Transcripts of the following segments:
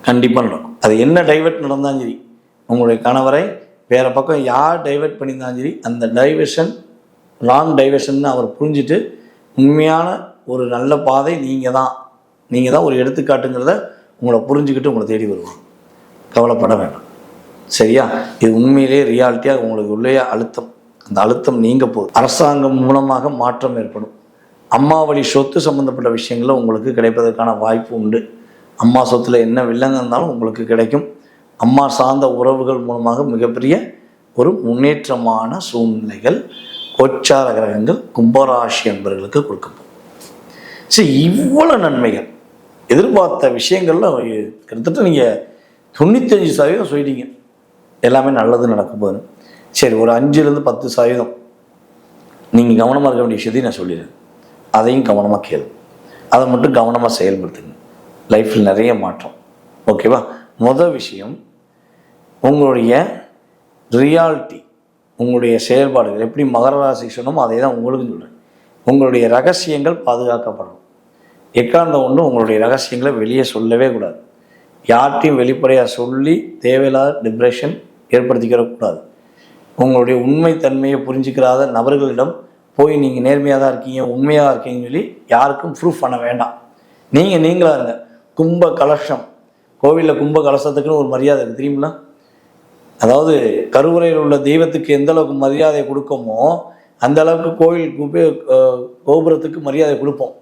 கண்டிப்பாக நடக்கும். அது என்ன டைவர்ட் நடந்தாலும் சரி, உங்களுடைய கணவரை வேறு பக்கம் யார் டைவர்ட் பண்ணியிருந்தாலும் சரி, அந்த டைவர்ஷன் ராங் டைவர்ஷன் அவர் புரிஞ்சுட்டு உண்மையான ஒரு நல்ல பாதை நீங்கள் தான் ஒரு எடுத்துக்காட்டுங்கிறத உங்களை புரிஞ்சுக்கிட்டு உங்களை தேடி வருவாங்க. கவலைப்பட வேண்டாம். சரியா? இது உண்மையிலே ரியாலிட்டியாக உங்களுக்கு உள்ளே அழுத்தம், அந்த அழுத்தம் நீங்க போகுது. அரசாங்கம் மூலமாக மாற்றம் ஏற்படும். அம்மா வழி சொத்து சம்மந்தப்பட்ட விஷயங்களில் உங்களுக்கு கிடைப்பதற்கான வாய்ப்பு உண்டு. அம்மா சொத்தில் என்ன வில்லங்க இருந்தாலும் உங்களுக்கு கிடைக்கும். அம்மா சார்ந்த உறவுகள் மூலமாக மிகப்பெரிய ஒரு முன்னேற்றமான சூழ்நிலைகள் கோச்சார கிரகங்கள் கும்பராசி என்பவர்களுக்கு கொடுக்கப்படும். சரி, இவ்வளோ நன்மைகள் எதிர்பார்த்த விஷயங்கள்ல கிட்டத்தட்ட நீங்கள் 95% சொல்லிட்டீங்க. எல்லாமே நல்லது நடக்க போகுது. சரி, ஒரு 5-10% நீங்கள் கவனமாக இருக்க வேண்டிய விஷயத்தையும் நான் சொல்லிடுறேன். அதையும் கவனமாக கேளு, அதை மட்டும் கவனமாக செயல்படுத்துங்க. லைஃப்பில் நிறைய மாற்றம். ஓகேவா? முதல் விஷயம், உங்களுடைய ரியாலிட்டி, உங்களுடைய செயல்பாடுகள் எப்படி மகர ராசி சொன்னோமோ அதே தான் உங்களுக்கும் சொல்கிறேன். உங்களுடைய ரகசியங்கள் பாதுகாக்கப்படணும். எக்காரணம் ஒன்று உங்களுடைய ரகசியங்களை வெளியே சொல்லவே கூடாது. யார்ட்டையும் வெளிப்படையாக சொல்லி தேவையில்லாத டிப்ரெஷன் ஏற்படுத்திக்கிறக்கூடாது. உங்களுடைய உண்மை தன்மையை புரிஞ்சுக்கிறாத நபர்களிடம் போய் நீங்கள் நேர்மையாக தான் இருக்கீங்க, உண்மையாக இருக்கீங்கன்னு சொல்லி யாருக்கும் ப்ரூஃப் பண்ண வேண்டாம். நீங்களாக இருங்க. கும்ப கலசம், கோவிலில் கும்ப கலசத்துக்குன்னு ஒரு மரியாதை இருக்குது தெரியுங்களா? அதாவது கருவறையில் உள்ள தெய்வத்துக்கு எந்த அளவுக்கு மரியாதை கொடுக்கமோ அந்த அளவுக்கு கோவிலுக்கு கோபுரத்துக்கு மரியாதை கொடுப்போம்.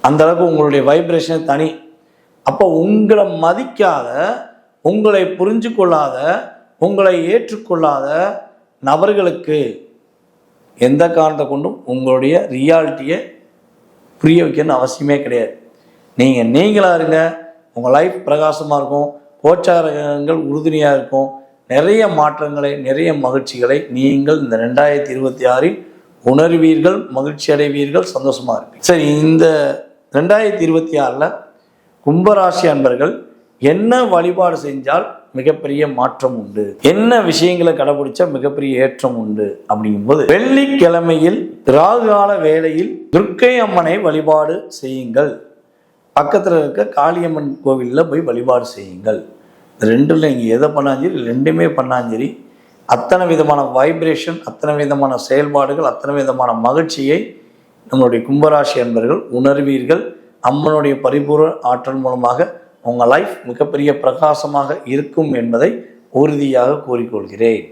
அந்த அளவுக்கு உங்களுடைய வைப்ரேஷன் தனி. அப்போ உங்களை மதிக்காத, உங்களை புரிஞ்சு கொள்ளாத, உங்களை ஏற்றுக்கொள்ளாத நபர்களுக்கு எந்த காரணத்தை கொண்டும் உங்களுடைய ரியாலிட்டியை புரிய வைக்கணும்னு அவசியமே கிடையாது. நீங்களாக இருங்க. உங்கள் லைஃப் பிரகாசமாக இருக்கும். கோச்சாரங்கள் உறுதுணையாக இருக்கும். நிறைய மாற்றங்களை, நிறைய மகிழ்ச்சிகளை நீங்கள் இந்த 2026 உணர்வீர்கள், மகிழ்ச்சி அடைவீர்கள், சந்தோஷமாக இருப்பீங்க. சரி, இந்த 2026 கும்பராசி அன்பர்கள் என்ன வழிபாடு செஞ்சால் மிகப்பெரிய மாற்றம் உண்டு, என்ன விஷயங்களை கடைபிடிச்சா மிகப்பெரிய ஏற்றம் உண்டு அப்படிங்கும்போது, வெள்ளிக்கிழமையில் ராகுகால வேளையில் துர்க்கை அம்மனை வழிபாடு செய்யுங்கள். பக்கத்தில் இருக்க காளியம்மன் கோவிலில் போய் வழிபாடு செய்யுங்கள். ரெண்டில் நீங்கள் எதை பண்ணாலும் சரி, ரெண்டுமே பண்ணாலும் சரி, அத்தனை விதமான வைப்ரேஷன், அத்தனை விதமான செயல்பாடுகள், அத்தனை விதமான மகிழ்ச்சியை நம்மளுடைய கும்பராசி அன்பர்கள் உணர்வீர்கள். அம்மனுடைய பரிபூர்ண ஆற்றல் மூலமாக உங்கள் லைஃப் மிகப்பெரிய பிரகாசமாக இருக்கும் என்பதை உறுதியாக கூறிக்கொள்கிறேன்.